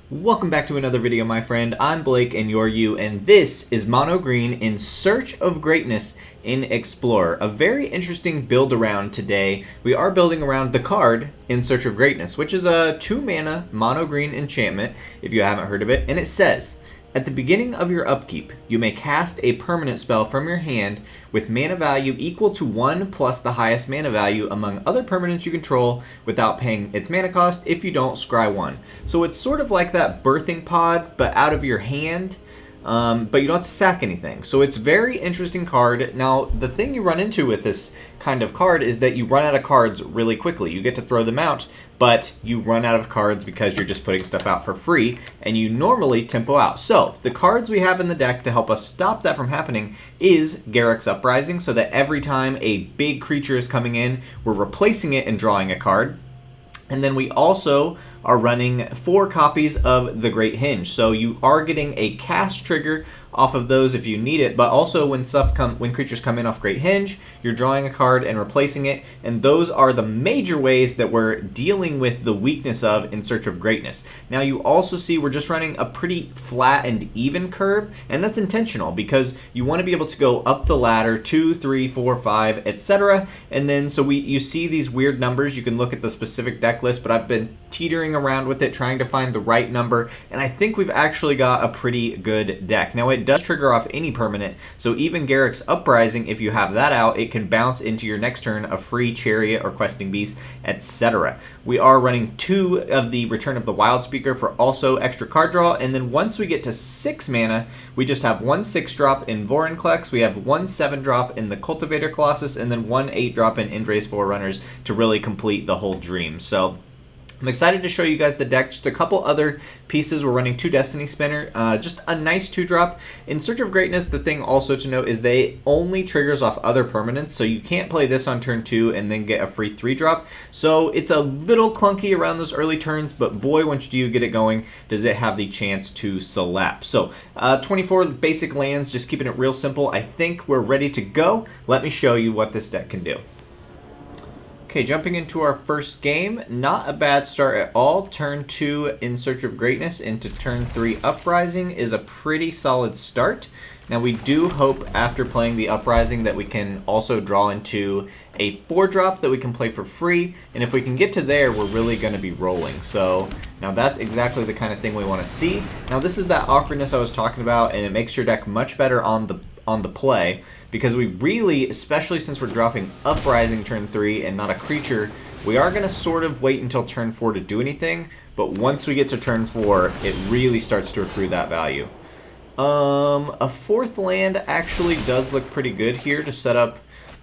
Welcome back to another video, my friend. I'm Blake and you're you, and this is Mono Green in Search of Greatness in Explorer. A very interesting build around today. We are building around the card In Search of Greatness, which is a 2-mana mono green enchantment, if you haven't heard of it, and it says, at the beginning of your upkeep, you may cast a permanent spell from your hand with mana value equal to 1 plus the highest mana value among other permanents you control without paying its mana cost if you don't scry 1. So it's sort of like that birthing pod, but out of your hand, but you don't have to sack anything. So it's a very interesting card. Now, the thing you run into with this kind of card is that you run out of cards really quickly. You get to throw them out, but you run out of cards because you're just putting stuff out for free, and you normally tempo out. So the cards we have in the deck to help us stop that from happening is Garruk's Uprising, so that every time a big creature is coming in, we're replacing it and drawing a card. And then we also are running 4 copies of the Great Henge. So you are getting a cast trigger off of those if you need it, but also when creatures come in off Great Henge, you're drawing a card and replacing it, and those are the major ways that we're dealing with the weakness of In Search of Greatness. Now you also see we're just running a pretty flat and even curve, and that's intentional because you want to be able to go up the ladder 2, 3, 4, 5, etc. And then so you see these weird numbers. You can look at the specific deck list, but I've been teetering around with it trying to find the right number, and I think we've actually got a pretty good deck. Now it does trigger off any permanent, so even Garruk's Uprising, if you have that out, it can bounce into your next turn a free Chariot or Questing Beast, etc. We are running 2 of the Return of the Wildspeaker for also extra card draw, and then once we get to 6 mana, we just have 1 6-drop in Vorinclex, we have 1 7-drop in the Cultivator Colossus, and then 1 8-drop in End-Raze Forerunners to really complete the whole dream. So I'm excited to show you guys the deck. Just a couple other pieces. We're running 2 Destiny Spinner. Just a nice 2-drop. In Search of Greatness, the thing also to note is they only triggers off other permanents, so you can't play this on turn 2 and then get a free 3-drop. So it's a little clunky around those early turns, but boy, once you get it going, does it have the chance to slap. So 24 basic lands, just keeping it real simple. I think we're ready to go. Let me show you what this deck can do. Okay, jumping into our first game, not a bad start at all. Turn 2 In Search of Greatness into turn 3 Uprising is a pretty solid start. Now we do hope after playing the Uprising that we can also draw into a 4-drop that we can play for free, and if we can get to there, we're really going to be rolling. So now that's exactly the kind of thing we want to see. Now this is that awkwardness I was talking about, and it makes your deck much better on the play, because we really, especially since we're dropping Uprising turn 3 and not a creature, we are going to sort of wait until turn 4 to do anything, but once we get to turn 4, it really starts to accrue that value. A 4th land actually does look pretty good here to set up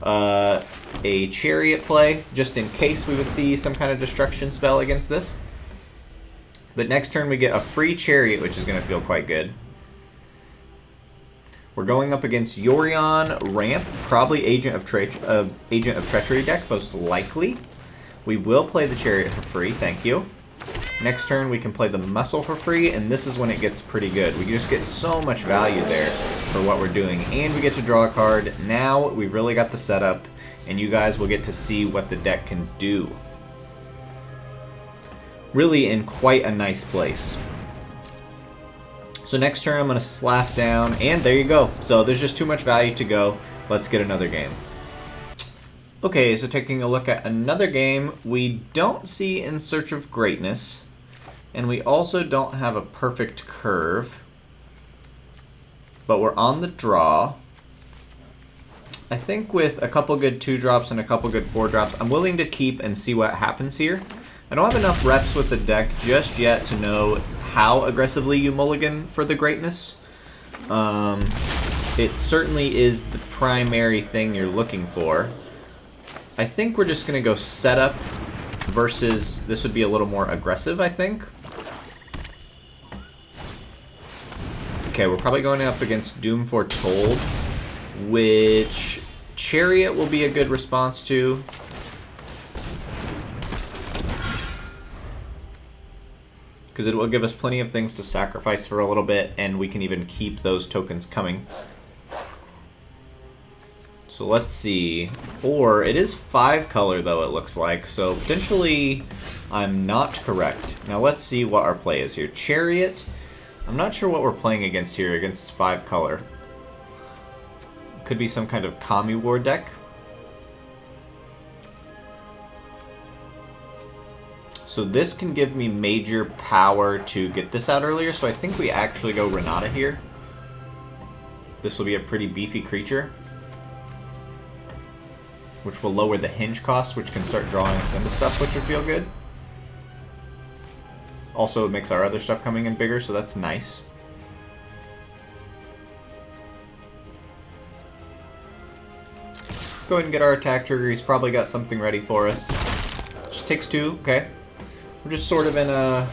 a Chariot play, just in case we would see some kind of destruction spell against this. But next turn we get a free Chariot, which is going to feel quite good. We're going up against Yorion Ramp, probably Agent of Treachery deck, most likely. We will play the Chariot for free, thank you. Next turn we can play the Muscle for free, and this is when it gets pretty good. We just get so much value there for what we're doing, and we get to draw a card. Now we really got the setup, and you guys will get to see what the deck can do. Really in quite a nice place. So next turn I'm going to slap down, and there you go. So there's just too much value to go. Let's get another game. Okay, so taking a look at another game, we don't see In Search of Greatness, and we also don't have a perfect curve, but we're on the draw. I think with a couple good 2-drops and a couple good 4-drops, I'm willing to keep and see what happens here. I don't have enough reps with the deck just yet to know how aggressively you mulligan for the greatness. It certainly is the primary thing you're looking for. I think we're just going to go setup versus this would be a little more aggressive, I think. Okay, we're probably going up against Doom Foretold, which Chariot will be a good response to. Because it will give us plenty of things to sacrifice for a little bit, and we can even keep those tokens coming. So let's see. Or it is 5 color though, it looks like. So potentially I'm not correct. Now let's see what our play is here. Chariot. I'm not sure what we're playing against here, against 5 color. Could be some kind of Kami War deck. So this can give me major power to get this out earlier, so I think we actually go Renata here. This will be a pretty beefy creature, which will lower the hinge cost, which can start drawing us into stuff, which would feel good. Also, it makes our other stuff coming in bigger, so that's nice. Let's go ahead and get our attack trigger. He's probably got something ready for us. Just takes 2, okay. We're just sort of in a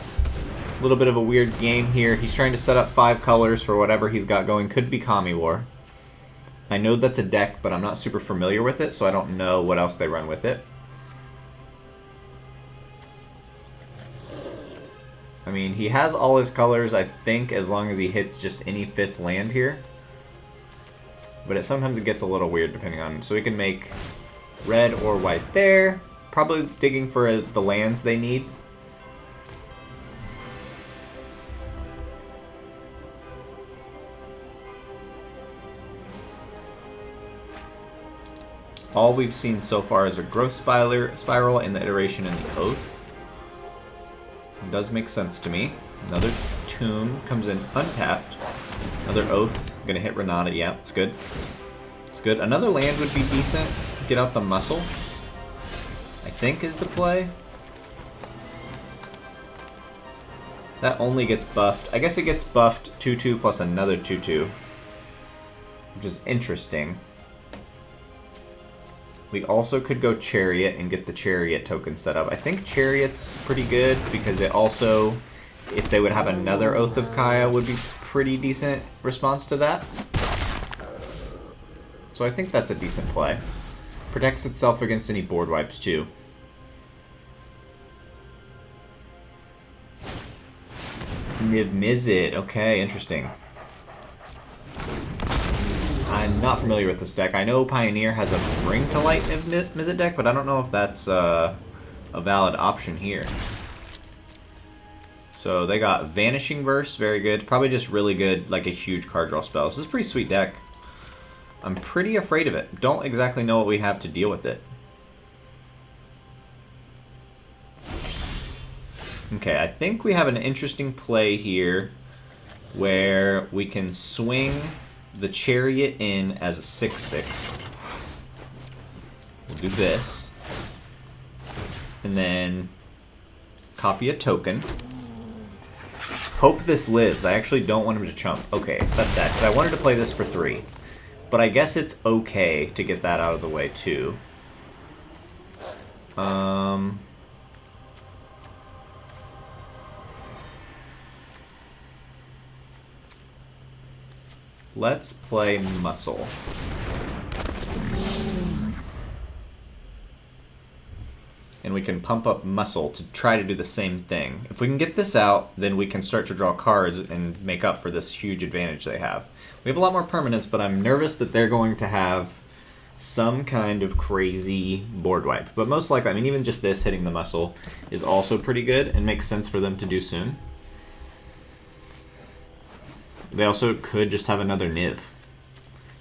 little bit of a weird game here. He's trying to set up 5 colors for whatever he's got going. Could be Kami War. I know that's a deck, but I'm not super familiar with it, so I don't know what else they run with it. I mean, he has all his colors, I think, as long as he hits just any 5th land here. But sometimes it gets a little weird depending on... So we can make red or white there. Probably digging for the lands they need. All we've seen so far is a growth spiral in the iteration and the oath. It does make sense to me. Another tomb comes in untapped. Another oath. Gonna hit Renata. Yeah, it's good. It's good. Another land would be decent. Get out the muscle, I think, is the play. That only gets buffed. I guess it gets buffed 2/2 plus another 2/2, which is interesting. We also could go Chariot and get the Chariot token set up. I think Chariot's pretty good because it also, if they would have another Oath of Kaya, would be pretty decent response to that. So I think that's a decent play. Protects itself against any board wipes too. Niv Mizzet. Okay, interesting. I'm not familiar with this deck. I know Pioneer has a Bring to Light Niv Mizzet deck, but I don't know if that's a valid option here. So they got Vanishing Verse, very good. Probably just really good, like a huge card draw spell. This is a pretty sweet deck. I'm pretty afraid of it. Don't exactly know what we have to deal with it. Okay, I think we have an interesting play here where we can swing the Chariot in as a 6/6. We'll do this. And then copy a token. Hope this lives. I actually don't want him to chump. Okay, that's sad, because I wanted to play this for 3. But I guess it's okay to get that out of the way, too. Let's play Muscle. And we can pump up Muscle to try to do the same thing. If we can get this out, then we can start to draw cards and make up for this huge advantage they have. We have a lot more permanents, but I'm nervous that they're going to have some kind of crazy board wipe. But most likely, I mean, even just this hitting the Muscle is also pretty good and makes sense for them to do soon. They also could just have another Niv.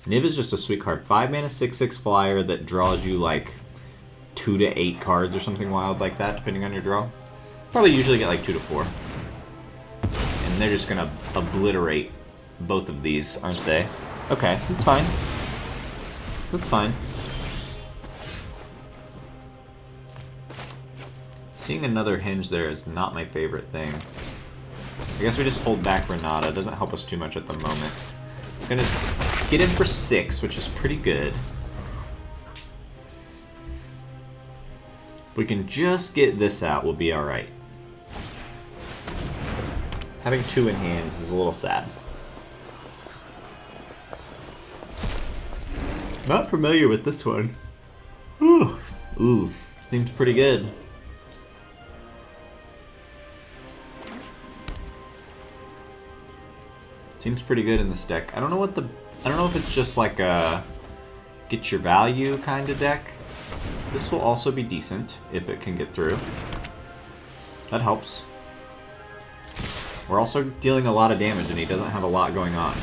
Niv is just a sweet card. 5 mana, 6/6 flyer that draws you like 2 to 8 cards or something wild like that, depending on your draw. Probably usually get like 2 to 4. And they're just gonna obliterate both of these, aren't they? Okay, that's fine. That's fine. Seeing another Henge there is not my favorite thing. I guess we just hold back Renata. It doesn't help us too much at the moment. I'm gonna get in for 6, which is pretty good. If we can just get this out, we'll be alright. Having 2 in hand is a little sad. Not familiar with this one. Ooh, seems pretty good. Seems pretty good in this deck. I don't know if it's just like a get your value kind of deck. This will also be decent if it can get through. That helps. We're also dealing a lot of damage, and he doesn't have a lot going on.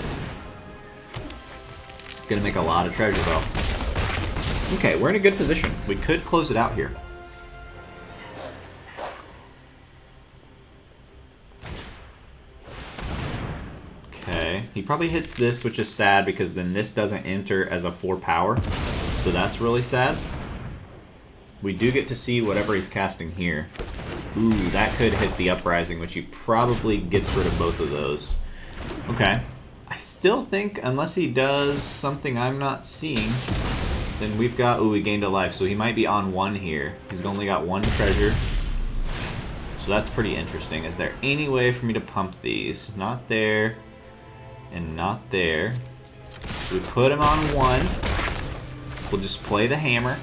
Gonna make a lot of treasure, though. Okay, we're in a good position. We could close it out here. Okay, he probably hits this, which is sad because then this doesn't enter as a 4 power. So that's really sad. We do get to see whatever he's casting here. Ooh, that could hit the Uprising, which he probably gets rid of both of those. Okay. I still think, unless he does something I'm not seeing, then we've got... Ooh, he gained a life, so he might be on 1 here. He's only got 1 treasure. So that's pretty interesting. Is there any way for me to pump these? Not there. And not there. So we put him on 1. We'll just play the hammer.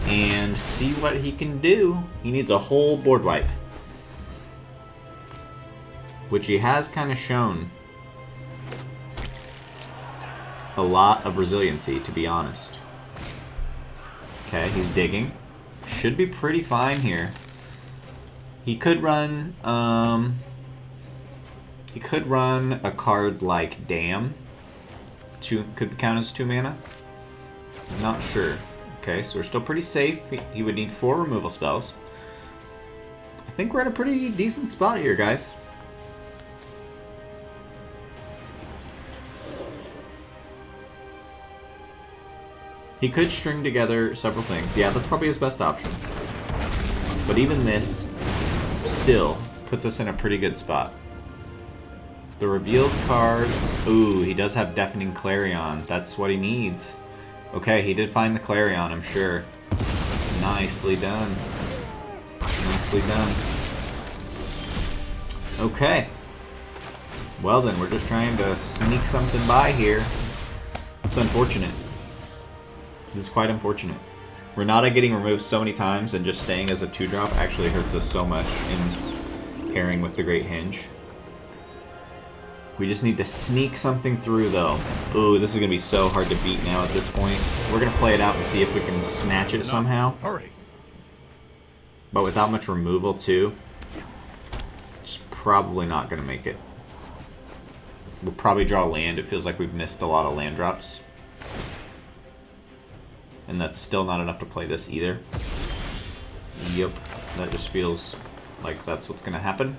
And see what he can do. He needs a whole board wipe. Which he has kind of shown a lot of resiliency, to be honest. Okay, he's digging. Should be pretty fine here. He could run, a card like Dam. Could count as 2 mana. I'm not sure. Okay, so we're still pretty safe. He would need 4 removal spells. I think we're at a pretty decent spot here, guys. He could string together several things. Yeah, that's probably his best option. But even this still puts us in a pretty good spot. The revealed cards... Ooh, he does have Deafening Clarion. That's what he needs. Okay, he did find the Clarion, I'm sure. Nicely done. Nicely done. Okay. Well then, we're just trying to sneak something by here. It's unfortunate. This is quite unfortunate. Renata getting removed so many times and just staying as a 2-drop actually hurts us so much in pairing with the Great Henge. We just need to sneak something through, though. Ooh, this is going to be so hard to beat now at this point. We're going to play it out and see if we can snatch it somehow. Hurry. But without much removal, too. It's probably not going to make it. We'll probably draw land. It feels like we've missed a lot of land drops. And that's still not enough to play this either. Yep, that just feels like that's what's going to happen.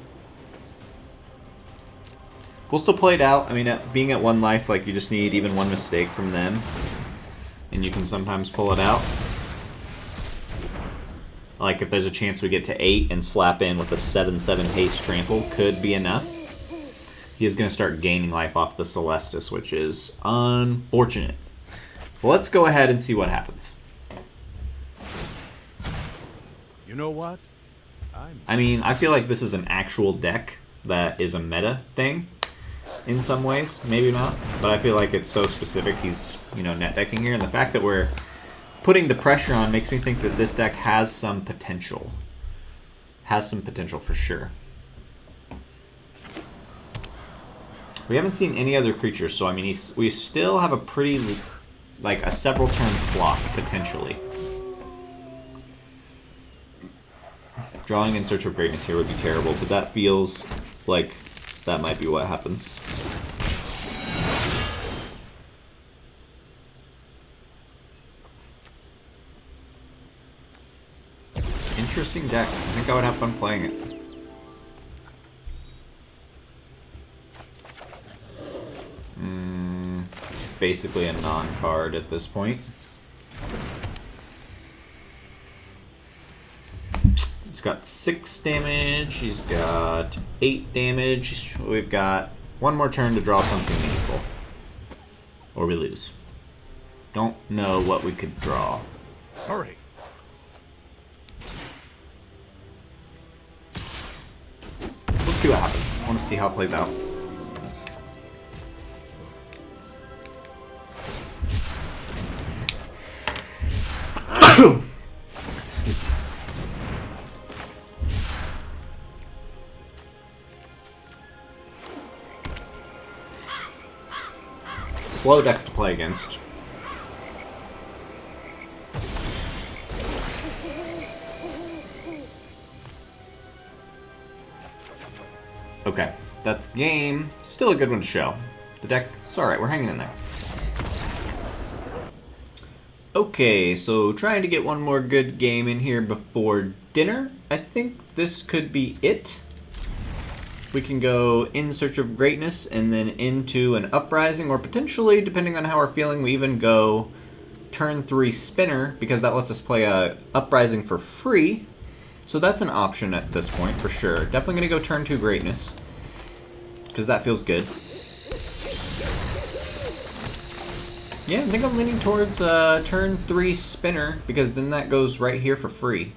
We'll still play it out. I mean, being at 1 life, like, you just need even 1 mistake from them. And you can sometimes pull it out. Like, if there's a chance we get to 8 and slap in with a 7/7 haste trample, could be enough. He is going to start gaining life off the Celestis, which is unfortunate. Well, let's go ahead and see what happens. You know what? I mean, I feel like this is an actual deck that is a meta thing. In some ways, maybe not, but I feel like it's so specific he's, you know, net decking here, and the fact that we're putting the pressure on makes me think that this deck has some potential. Has some potential for sure. We haven't seen any other creatures, so I mean, we still have a pretty, like, a several turn clock, potentially. Drawing in Search of Greatness here would be terrible, but that feels like that might be what happens. Interesting deck. I think I would have fun playing it. Basically a non-card at this point. He's got 6 damage, he's got 8 damage. We've got 1 more turn to draw something meaningful. Or we lose. Don't know what we could draw. Hurry. Let's see what happens. I want to see how it plays out. Excuse me. Slow decks to play against. Okay, that's game. Still a good one to show. The deck's alright, we're hanging in there. Okay, so trying to get one more good game in here before dinner. I think this could be it. We can go In Search of Greatness and then into an Uprising, or potentially, depending on how we're feeling, we even go turn 3 Spinner, because that lets us play a Uprising for free. So that's an option at this point, for sure. Definitely going to go turn 2 Greatness, because that feels good. Yeah, I think I'm leaning towards turn 3 Spinner, because then that goes right here for free.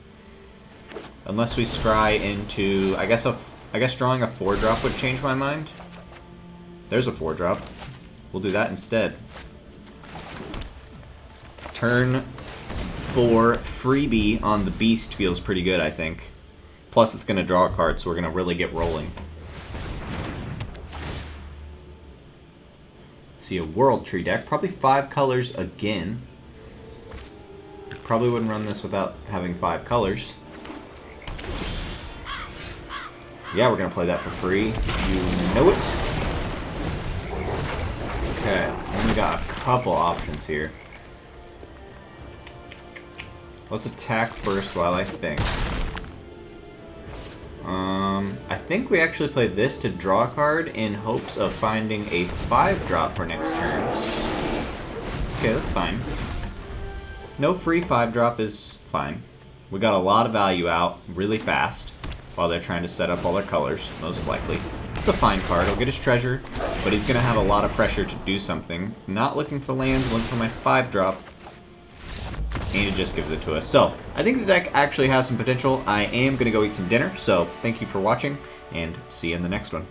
Unless we scry into, I guess drawing a 4-drop would change my mind. There's a 4-drop. We'll do that instead. Turn 4 freebie on the beast feels pretty good, I think. Plus it's going to draw a card, so we're going to really get rolling. See a World Tree deck. Probably 5 colors again. Probably wouldn't run this without having 5 colors. Yeah, we're going to play that for free. You know it. Okay, only got a couple options here. Let's attack first while I think. I think we actually play this to draw a card in hopes of finding a 5-drop for next turn. Okay, that's fine. No free 5-drop is fine. We got a lot of value out really fast while they're trying to set up all their colors, most likely. It's a fine card. He'll get his treasure, but he's going to have a lot of pressure to do something. Not looking for lands, looking for my 5-drop. And it just gives it to us. So, I think the deck actually has some potential. I am going to go eat some dinner, so thank you for watching, and see you in the next one.